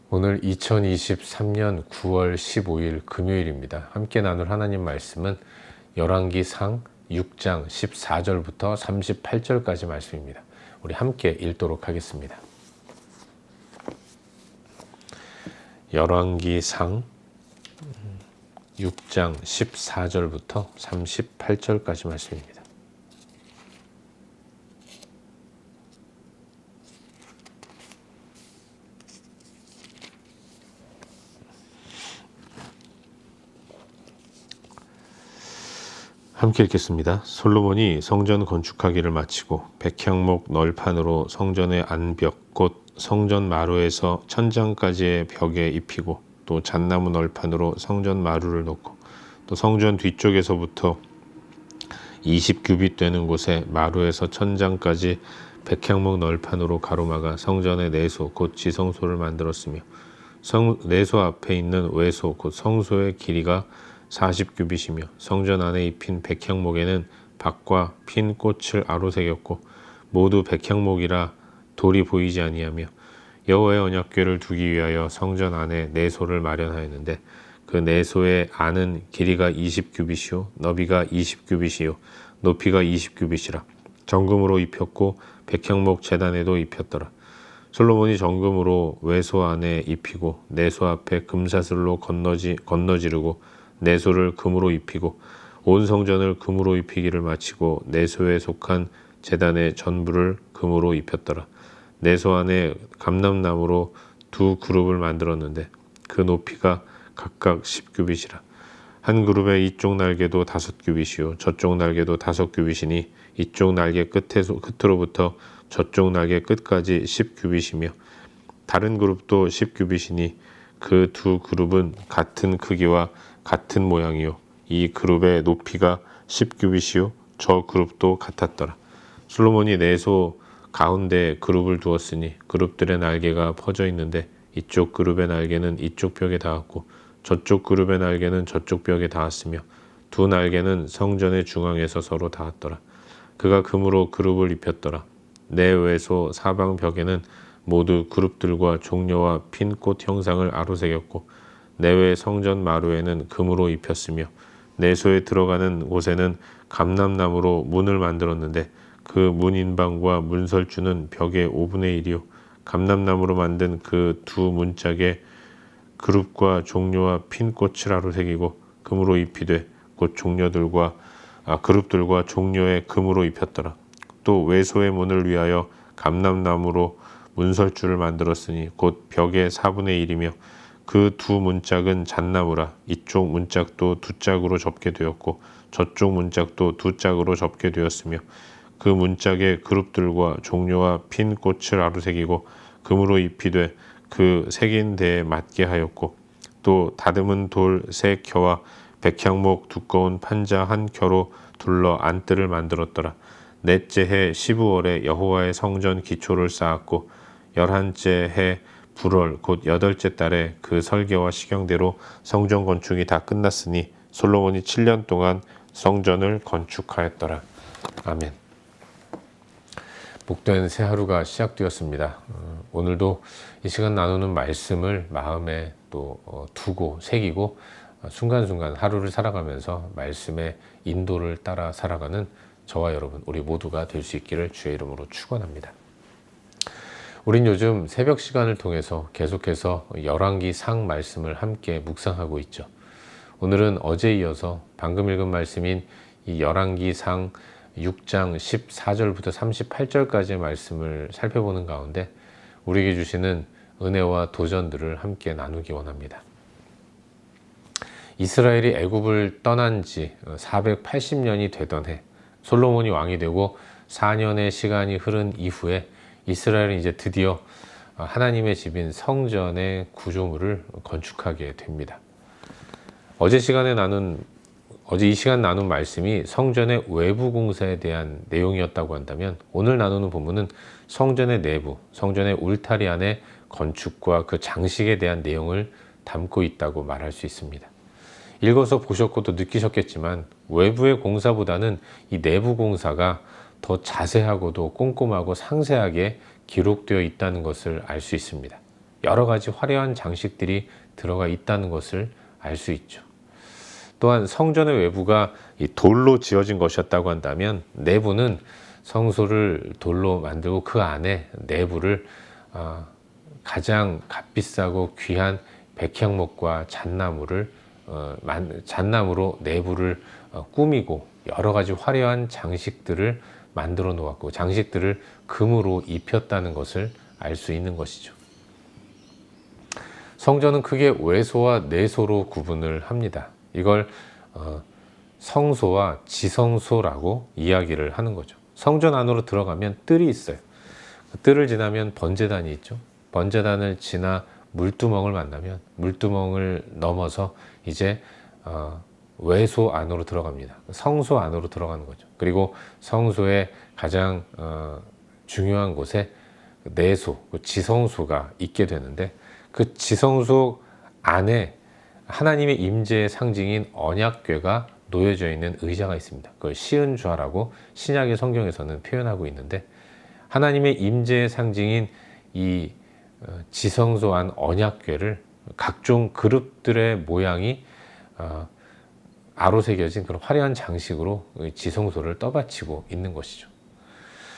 오늘 2023년 9월 15일 금요일입니다. 함께 나눌 하나님 말씀은 열왕기상 6장 14절부터 38절까지 말씀입니다. 우리 함께 읽도록 하겠습니다. 열왕기상 6장 14절부터 38절까지 말씀입니다. 함께 읽겠습니다. 솔로몬이 성전 건축하기를 마치고 백향목 널판으로 성전의 안벽 곧 성전 마루에서 천장까지의 벽에 입히고 또 잣나무 널판으로 성전 마루를 놓고 또 성전 뒤쪽에서부터 20규빗 되는 곳에 마루에서 천장까지 백향목 널판으로 가로막아 성전의 내소 곧 지성소를 만들었으며 내소 앞에 있는 외소 곧 성소의 길이가 40규빗이며 성전 안에 입힌 백향목에는 박과 핀 꽃을 아로새겼고 모두 백향목이라 돌이 보이지 아니하며 여호와의 언약궤를 두기 위하여 성전 안에 내소를 마련하였는데 그 내소의 안은 길이가 20규빗이요 너비가 20규빗이요 높이가 20규빗이라 정금으로 입혔고 백향목 제단에도 입혔더라. 솔로몬이 정금으로 외소 안에 입히고 내소 앞에 금사슬로 건너지르고 내소를 금으로 입히고 온 성전을 금으로 입히기를 마치고 내소에 속한 제단의 전부를 금으로 입혔더라. 내소 안에 감람나무로 두 그룹을 만들었는데 그 높이가 각각 10규빗이라. 한 그룹의 이쪽 날개도 5규빗이요 저쪽 날개도 5규빗이니 이쪽 날개 끝으로부터 저쪽 날개 끝까지 10규빗이며 다른 그룹도 10규빗이니 그 두 그룹은 같은 크기와 같은 모양이요 이 그룹의 높이가 10규빗이요 저 그룹도 같았더라. 솔로몬이 내소 가운데 그룹을 두었으니 그룹들의 날개가 퍼져 있는데 이쪽 그룹의 날개는 이쪽 벽에 닿았고 저쪽 그룹의 날개는 저쪽 벽에 닿았으며 두 날개는 성전의 중앙에서 서로 닿았더라. 그가 금으로 그룹을 입혔더라. 내외소 사방 벽에는 모두 그룹들과 종려와 핀 꽃 형상을 아로새겼고 내외 성전 마루에는 금으로 입혔으며 내소에 들어가는 곳에는 감람나무로 문을 만들었는데 그 문인방과 문설주는 벽의 5분의 1이요 감람나무로 만든 그 두 문짝에 그룹과 종려와 핀 꽃을 아로새기고 금으로 입히되 곧 그룹들과 종려에 금으로 입혔더라. 또 외소의 문을 위하여 감람나무로 문설주를 만들었으니 곧 벽의 4분의 1이며 그 두 문짝은 잣나무라. 이쪽 문짝도 두 짝으로 접게 되었고 저쪽 문짝도 두 짝으로 접게 되었으며 그 문짝에 그룹들과 종려와 핀 꽃을 아로새기고 금으로 입히되 그 새긴 데에 맞게 하였고 또 다듬은 돌 3켜와 백향목 두꺼운 판자 1켜로 둘러 안뜰을 만들었더라. 넷째 해 15월에 여호와의 성전 기초를 쌓았고 11째 해 불월 곧 8째 달에 그 설계와 시경대로 성전 건축이 다 끝났으니 솔로몬이 7년 동안 성전을 건축하였더라. 아멘. 복된 새 하루가 시작되었습니다. 오늘도 이 시간 나누는 말씀을 마음에 또 두고 새기고 순간순간 하루를 살아가면서 말씀의 인도를 따라 살아가는 저와 여러분 우리 모두가 될 수 있기를 주의 이름으로 축원합니다. 우린 요즘 새벽 시간을 통해서 계속해서 열왕기상 말씀을 함께 묵상하고 있죠. 오늘은 어제 이어서 방금 읽은 말씀인 이 열왕기상 6장 14절부터 38절까지의 말씀을 살펴보는 가운데 우리에게 주시는 은혜와 도전들을 함께 나누기 원합니다. 이스라엘이 애굽을 떠난 지 480년이 되던 해 솔로몬이 왕이 되고 4년의 시간이 흐른 이후에 이스라엘은 이제 드디어 하나님의 집인 성전의 구조물을 건축하게 됩니다. 어제 이 시간 나눈 말씀이 성전의 외부 공사에 대한 내용이었다고 한다면 오늘 나누는 본문은 성전의 내부, 성전의 울타리 안의 건축과 그 장식에 대한 내용을 담고 있다고 말할 수 있습니다. 읽어서 보셨고 또 느끼셨겠지만 외부의 공사보다는 이 내부 공사가 더 자세하고도 꼼꼼하고 상세하게 기록되어 있다는 것을 알 수 있습니다. 여러 가지 화려한 장식들이 들어가 있다는 것을 알 수 있죠. 또한 성전의 외부가 이 돌로 지어진 것이었다고 한다면 내부는 성소를 돌로 만들고 그 안에 내부를 가장 값비싸고 귀한 백향목과 잣나무로 내부를 꾸미고 여러 가지 화려한 장식들을 만들어 놓았고 장식들을 금으로 입혔다는 것을 알 수 있는 것이죠. 성전은 크게 외소와 내소로 구분을 합니다. 이걸 성소와 지성소라고 이야기를 하는 거죠. 성전 안으로 들어가면 뜰이 있어요. 그 뜰을 지나면 번제단이 있죠. 번제단을 지나 물두멍을 만나면 물두멍을 넘어서 이제 외소 안으로 들어갑니다. 성소 안으로 들어가는 거죠. 그리고 성소의 가장 중요한 곳에 내소, 지성소가 있게 되는데 그 지성소 안에 하나님의 임재의 상징인 언약궤가 놓여져 있는 의자가 있습니다. 그걸 시은좌라고 신약의 성경에서는 표현하고 있는데 하나님의 임재의 상징인 이 지성소 안 언약궤를 각종 그룹들의 모양이 아로새겨진 그런 화려한 장식으로 지성소를 떠받치고 있는 것이죠.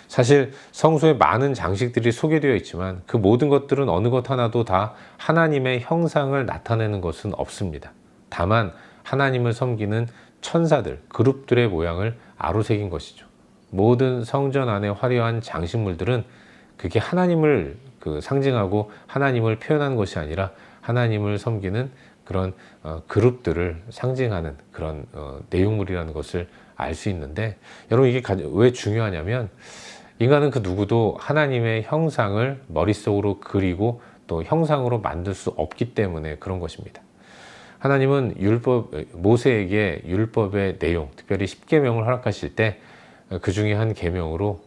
사실 성소에 많은 장식들이 소개되어 있지만 그 모든 것들은 어느 것 하나도 다 하나님의 형상을 나타내는 것은 없습니다. 다만 하나님을 섬기는 천사들, 그룹들의 모양을 아로새긴 것이죠. 모든 성전 안의 화려한 장식물들은 그게 하나님을 상징하고 하나님을 표현하는 것이 아니라 하나님을 섬기는 그런 그룹들을 상징하는 그런 내용물이라는 것을 알 수 있는데 여러분 이게 왜 중요하냐면 인간은 그 누구도 하나님의 형상을 머릿속으로 그리고 또 형상으로 만들 수 없기 때문에 그런 것입니다. 하나님은 모세에게 율법의 내용, 특별히 10계명을 허락하실 때 그 중에 한 계명으로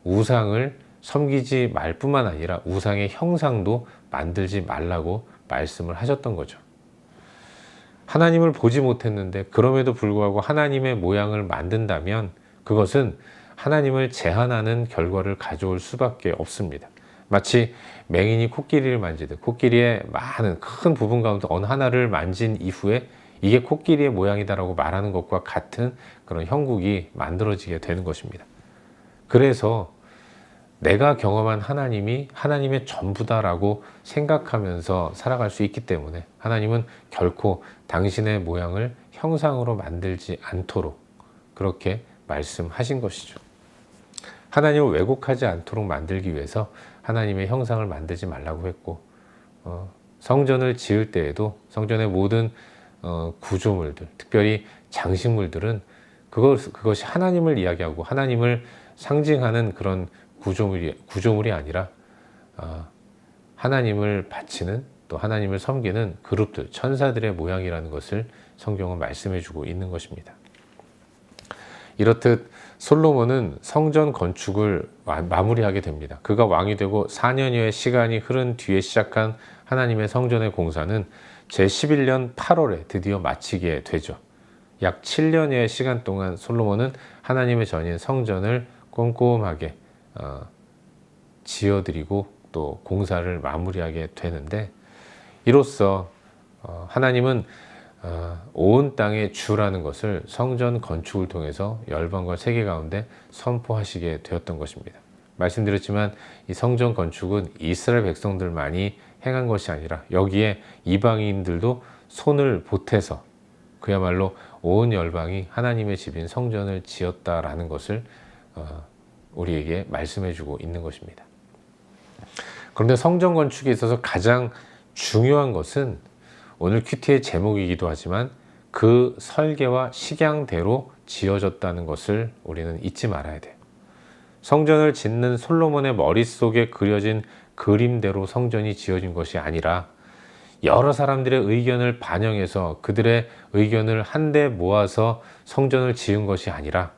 우상을 섬기지 말 뿐만 아니라 우상의 형상도 만들지 말라고 말씀을 하셨던 거죠. 하나님을 보지 못했는데 그럼에도 불구하고 하나님의 모양을 만든다면 그것은 하나님을 제한하는 결과를 가져올 수밖에 없습니다. 마치 맹인이 코끼리를 만지듯 코끼리의 많은 큰 부분 가운데 어느 하나를 만진 이후에 이게 코끼리의 모양이다라고 말하는 것과 같은 그런 형국이 만들어지게 되는 것입니다. 그래서 내가 경험한 하나님이 하나님의 전부다라고 생각하면서 살아갈 수 있기 때문에 하나님은 결코 당신의 모양을 형상으로 만들지 않도록 그렇게 말씀하신 것이죠. 하나님을 왜곡하지 않도록 만들기 위해서 하나님의 형상을 만들지 말라고 했고 성전을 지을 때에도 성전의 모든 구조물들, 특별히 장식물들은 그것이 하나님을 이야기하고 하나님을 상징하는 그런 구조물이 아니라 하나님을 바치는 또 하나님을 섬기는 그룹들, 천사들의 모양이라는 것을 성경은 말씀해 주고 있는 것입니다. 이렇듯 솔로몬은 성전 건축을 마무리하게 됩니다. 그가 왕이 되고 4년여의 시간이 흐른 뒤에 시작한 하나님의 성전의 공사는 제11년 8월에 드디어 마치게 되죠. 약 7년여의 시간 동안 솔로몬은 하나님의 전인 성전을 꼼꼼하게 지어드리고 또 공사를 마무리하게 되는데 이로써 하나님은 온 땅의 주라는 것을 성전 건축을 통해서 열방과 세계 가운데 선포하시게 되었던 것입니다. 말씀드렸지만 이 성전 건축은 이스라엘 백성들만이 행한 것이 아니라 여기에 이방인들도 손을 보태서 그야말로 온 열방이 하나님의 집인 성전을 지었다라는 것을 우리에게 말씀해 주고 있는 것입니다. 그런데 성전 건축에 있어서 가장 중요한 것은 오늘 큐티의 제목이기도 하지만 그 설계와 식양대로 지어졌다는 것을 우리는 잊지 말아야 돼요. 성전을 짓는 솔로몬의 머릿속에 그려진 그림대로 성전이 지어진 것이 아니라 여러 사람들의 의견을 반영해서 그들의 의견을 한데 모아서 성전을 지은 것이 아니라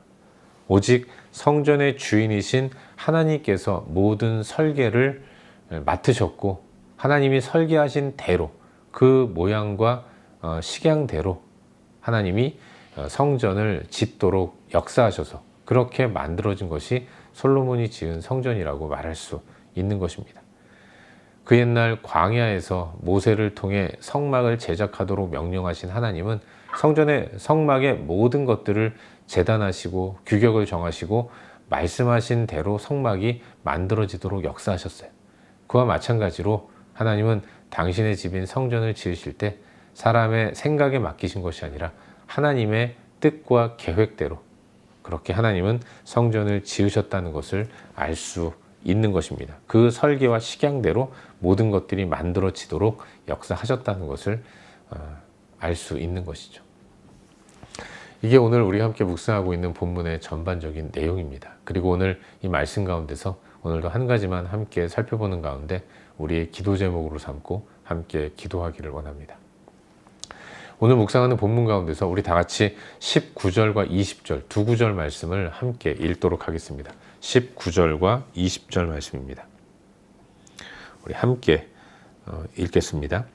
오직 성전의 주인이신 하나님께서 모든 설계를 맡으셨고 하나님이 설계하신 대로 그 모양과 식양대로 하나님이 성전을 짓도록 역사하셔서 그렇게 만들어진 것이 솔로몬이 지은 성전이라고 말할 수 있는 것입니다. 그 옛날 광야에서 모세를 통해 성막을 제작하도록 명령하신 하나님은 성전의 성막의 모든 것들을 재단하시고 규격을 정하시고 말씀하신 대로 성막이 만들어지도록 역사하셨어요. 그와 마찬가지로 하나님은 당신의 집인 성전을 지으실 때 사람의 생각에 맡기신 것이 아니라 하나님의 뜻과 계획대로 그렇게 하나님은 성전을 지으셨다는 것을 알 수 있는 것입니다. 그 설계와 식양대로 모든 것들이 만들어지도록 역사하셨다는 것을 알 수 있는 것이죠. 이게 오늘 우리가 함께 묵상하고 있는 본문의 전반적인 내용입니다. 그리고 오늘 이 말씀 가운데서 오늘도 한 가지만 함께 살펴보는 가운데 우리의 기도 제목으로 삼고 함께 기도하기를 원합니다. 오늘 묵상하는 본문 가운데서 우리 다 같이 19절과 20절 두 구절 말씀을 함께 읽도록 하겠습니다. 19절과 20절 말씀입니다. 우리 함께 읽겠습니다.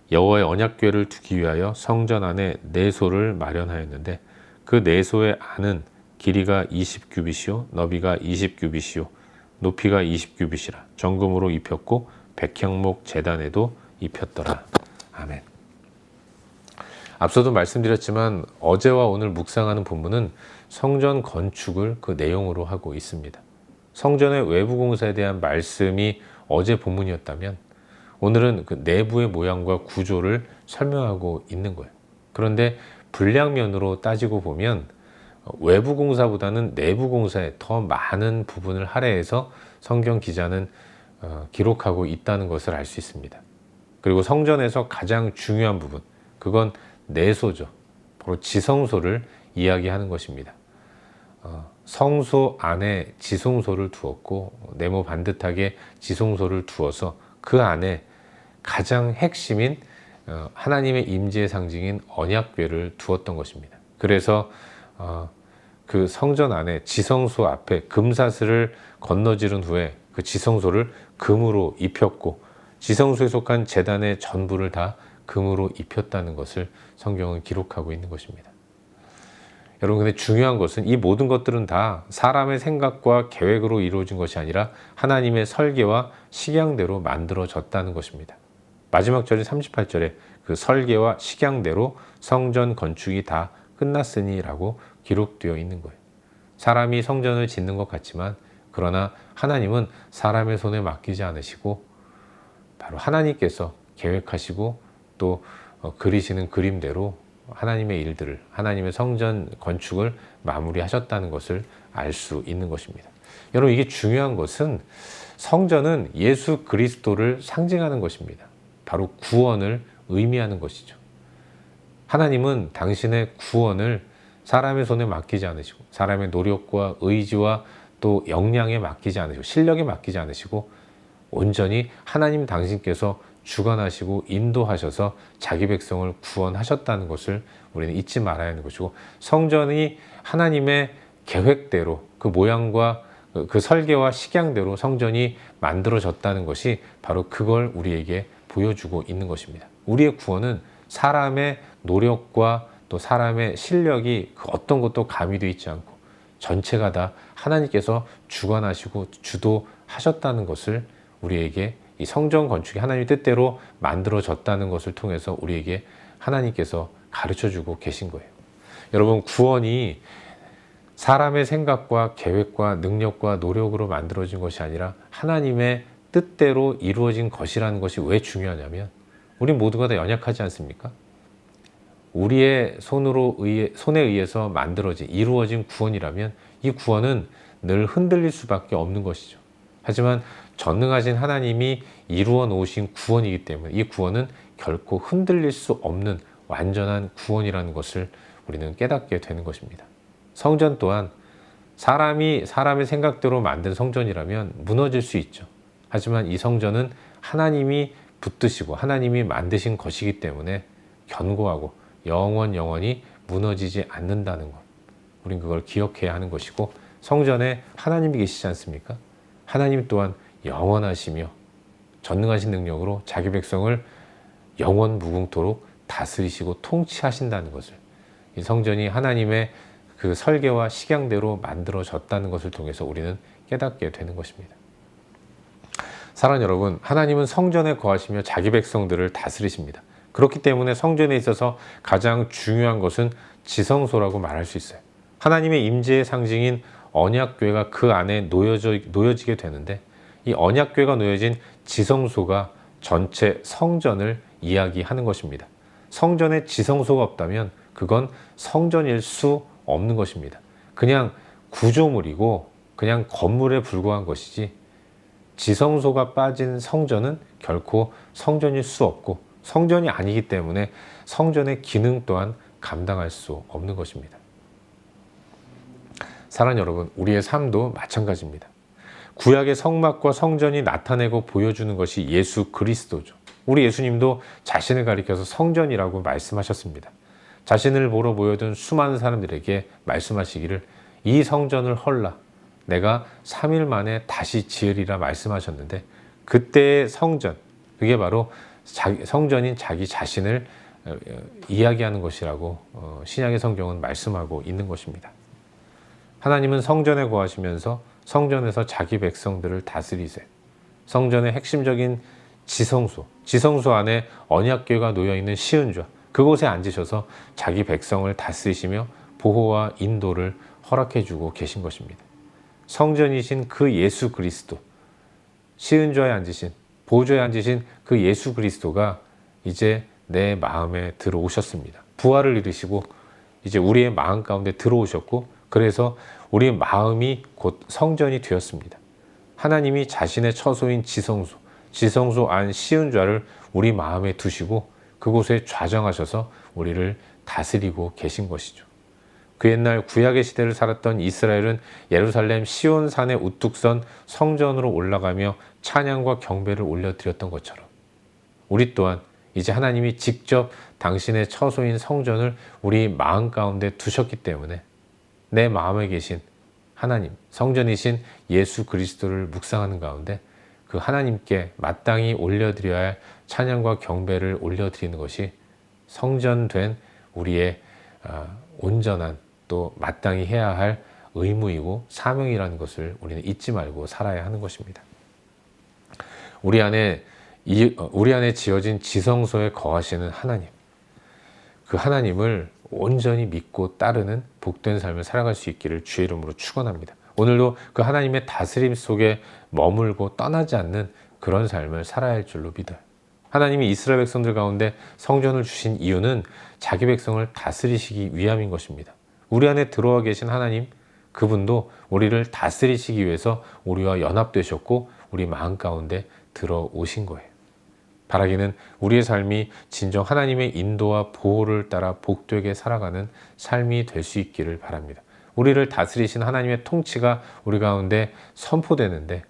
여호와의 언약궤를 두기 위하여 성전 안에 내소를 마련하였는데 그 내소의 안은 길이가 20규빗이요 너비가 20규빗이요 높이가 20규빗이라 정금으로 입혔고 백향목 제단에도 입혔더라. 아멘. 앞서도 말씀드렸지만 어제와 오늘 묵상하는 본문은 성전 건축을 그 내용으로 하고 있습니다. 성전의 외부 공사에 대한 말씀이 어제 본문이었다면 오늘은 그 내부의 모양과 구조를 설명하고 있는 거예요. 그런데 분량면으로 따지고 보면 외부 공사보다는 내부 공사에 더 많은 부분을 할애해서 성경 기자는 기록하고 있다는 것을 알 수 있습니다. 그리고 성전에서 가장 중요한 부분, 그건 내소죠. 바로 지성소를 이야기하는 것입니다. 성소 안에 지성소를 두었고 네모 반듯하게 지성소를 두어서 그 안에 가장 핵심인 하나님의 임재의 상징인 언약궤를 두었던 것입니다. 그래서 그 성전 안에 지성소 앞에 금사슬을 건너지른 후에 그 지성소를 금으로 입혔고 지성소에 속한 제단의 전부를 다 금으로 입혔다는 것을 성경은 기록하고 있는 것입니다. 여러분, 근데 중요한 것은 이 모든 것들은 다 사람의 생각과 계획으로 이루어진 것이 아니라 하나님의 설계와 식양대로 만들어졌다는 것입니다. 마지막 절인 38절에 그 설계와 식양대로 성전 건축이 다 끝났으니 라고 기록되어 있는 거예요. 사람이 성전을 짓는 것 같지만 그러나 하나님은 사람의 손에 맡기지 않으시고 바로 하나님께서 계획하시고 또 그리시는 그림대로 하나님의 일들을, 하나님의 성전 건축을 마무리하셨다는 것을 알 수 있는 것입니다. 여러분, 이게 중요한 것은 성전은 예수 그리스도를 상징하는 것입니다. 바로 구원을 의미하는 것이죠. 하나님은 당신의 구원을 사람의 손에 맡기지 않으시고 사람의 노력과 의지와 또 역량에 맡기지 않으시고 실력에 맡기지 않으시고 온전히 하나님 당신께서 주관하시고 인도하셔서 자기 백성을 구원하셨다는 것을 우리는 잊지 말아야 하는 것이고, 성전이 하나님의 계획대로 그 모양과 그 설계와 식양대로 성전이 만들어졌다는 것이 바로 그걸 우리에게 보여주고 있는 것입니다. 우리의 구원은 사람의 노력과 또 사람의 실력이 그 어떤 것도 가미되어 있지 않고 전체가 다 하나님께서 주관하시고 주도하셨다는 것을 우리에게 이 성전 건축이 하나님의 뜻대로 만들어졌다는 것을 통해서 우리에게 하나님께서 가르쳐주고 계신 거예요. 여러분, 구원이 사람의 생각과 계획과 능력과 노력으로 만들어진 것이 아니라 하나님의 뜻대로 이루어진 것이라는 것이 왜 중요하냐면 우리 모두가 다 연약하지 않습니까? 우리의 손에 의해서 만들어진 이루어진 구원이라면 이 구원은 늘 흔들릴 수밖에 없는 것이죠. 하지만 전능하신 하나님이 이루어 놓으신 구원이기 때문에 이 구원은 결코 흔들릴 수 없는 완전한 구원이라는 것을 우리는 깨닫게 되는 것입니다. 성전 또한 사람이 사람의 생각대로 만든 성전이라면 무너질 수 있죠. 하지만 이 성전은 하나님이 붙드시고 하나님이 만드신 것이기 때문에 견고하고 영원히 무너지지 않는다는 것, 우린 그걸 기억해야 하는 것이고, 성전에 하나님이 계시지 않습니까? 하나님 또한 영원하시며 전능하신 능력으로 자기 백성을 영원 무궁토록 다스리시고 통치하신다는 것을, 이 성전이 하나님의 그 설계와 식양대로 만들어졌다는 것을 통해서 우리는 깨닫게 되는 것입니다. 사랑하는 여러분, 하나님은 성전에 거하시며 자기 백성들을 다스리십니다. 그렇기 때문에 성전에 있어서 가장 중요한 것은 지성소라고 말할 수 있어요. 하나님의 임재의 상징인 언약궤가 그 안에 놓여지게 되는데, 이 언약궤가 놓여진 지성소가 전체 성전을 이야기하는 것입니다. 성전에 지성소가 없다면 그건 성전일 수 없는 것입니다. 그냥 구조물이고 그냥 건물에 불과한 것이지, 지성소가 빠진 성전은 결코 성전일 수 없고 성전이 아니기 때문에 성전의 기능 또한 감당할 수 없는 것입니다. 사랑하는 여러분, 우리의 삶도 마찬가지입니다. 구약의 성막과 성전이 나타내고 보여주는 것이 예수 그리스도죠. 우리 예수님도 자신을 가리켜서 성전이라고 말씀하셨습니다. 자신을 보러 모여든 수많은 사람들에게 말씀하시기를 이 성전을 헐라 내가 3일 만에 다시 지으리라 말씀하셨는데, 그때의 성전, 그게 바로 성전인 자기 자신을 이야기하는 것이라고 신약의 성경은 말씀하고 있는 것입니다. 하나님은 성전에 거하시면서 성전에서 자기 백성들을 다스리세요. 성전의 핵심적인 지성소 안에 언약궤가 놓여있는 시은좌, 그곳에 앉으셔서 자기 백성을 다스리시며 보호와 인도를 허락해 주고 계신 것입니다. 성전이신 그 예수 그리스도, 시은좌에 앉으신, 보좌에 앉으신 그 예수 그리스도가 이제 내 마음에 들어오셨습니다. 부활을 이루시고 이제 우리의 마음 가운데 들어오셨고, 그래서 우리 마음이 곧 성전이 되었습니다. 하나님이 자신의 처소인 지성소 안 시은좌를 우리 마음에 두시고 그곳에 좌정하셔서 우리를 다스리고 계신 것이죠. 그 옛날 구약의 시대를 살았던 이스라엘은 예루살렘 시온산에 우뚝 선 성전으로 올라가며 찬양과 경배를 올려드렸던 것처럼, 우리 또한 이제 하나님이 직접 당신의 처소인 성전을 우리 마음 가운데 두셨기 때문에 내 마음에 계신 하나님, 성전이신 예수 그리스도를 묵상하는 가운데 그 하나님께 마땅히 올려드려야 할 찬양과 경배를 올려드리는 것이 성전된 우리의 온전한, 또 마땅히 해야 할 의무이고 사명이라는 것을 우리는 잊지 말고 살아야 하는 것입니다. 우리 안에 지어진 지성소에 거하시는 하나님, 그 하나님을 온전히 믿고 따르는 복된 삶을 살아갈 수 있기를 주의 이름으로 축원합니다. 오늘도 그 하나님의 다스림 속에 머물고 떠나지 않는 그런 삶을 살아야 할 줄로 믿어요. 하나님이 이스라엘 백성들 가운데 성전을 주신 이유는 자기 백성을 다스리시기 위함인 것입니다. 우리 안에 들어와 계신 하나님, 그분도 우리를 다스리시기 위해서 우리와 연합되셨고 우리 마음 가운데 들어오신 거예요. 바라기는 우리의 삶이 진정 하나님의 인도와 보호를 따라 복되게 살아가는 삶이 될 수 있기를 바랍니다. 우리를 다스리신 하나님의 통치가 우리 가운데 선포되는데,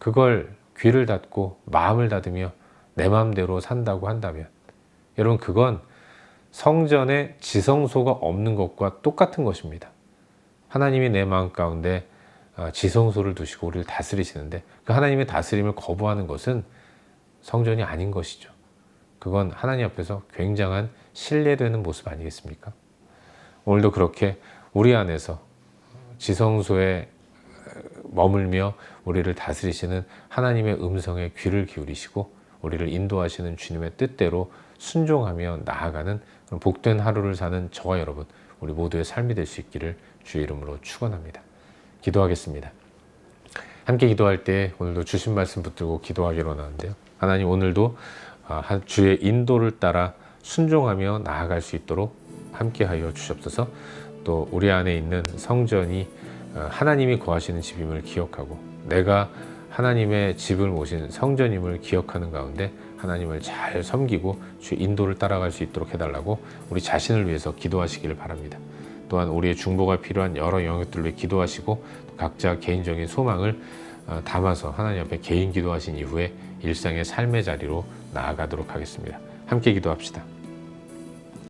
그걸 귀를 닫고 마음을 닫으며 내 마음대로 산다고 한다면, 여러분, 그건 성전에 지성소가 없는 것과 똑같은 것입니다. 하나님이 내 마음 가운데 지성소를 두시고 우리를 다스리시는데, 그 하나님의 다스림을 거부하는 것은 성전이 아닌 것이죠. 그건 하나님 앞에서 굉장한 신뢰되는 모습 아니겠습니까? 오늘도 그렇게 우리 안에서 지성소에 머물며 우리를 다스리시는 하나님의 음성에 귀를 기울이시고 우리를 인도하시는 주님의 뜻대로 순종하며 나아가는 복된 하루를 사는 저와 여러분, 우리 모두의 삶이 될 수 있기를 주의 이름으로 축원합니다. 기도하겠습니다. 함께 기도할 때 오늘도 주신 말씀 붙들고 기도하기로 하는데요. 하나님, 오늘도 주의 인도를 따라 순종하며 나아갈 수 있도록 함께하여 주시옵소서. 또 우리 안에 있는 성전이 하나님이 거하시는 집임을 기억하고 내가 하나님의 집을 모신 성전임을 기억하는 가운데 하나님을 잘 섬기고 주의 인도를 따라갈 수 있도록 해달라고 우리 자신을 위해서 기도하시기를 바랍니다. 또한 우리의 중보가 필요한 여러 영역들을 위해 기도하시고 각자 개인적인 소망을 담아서 하나님 앞에 개인 기도하신 이후에 일상의 삶의 자리로 나아가도록 하겠습니다. 함께 기도합시다.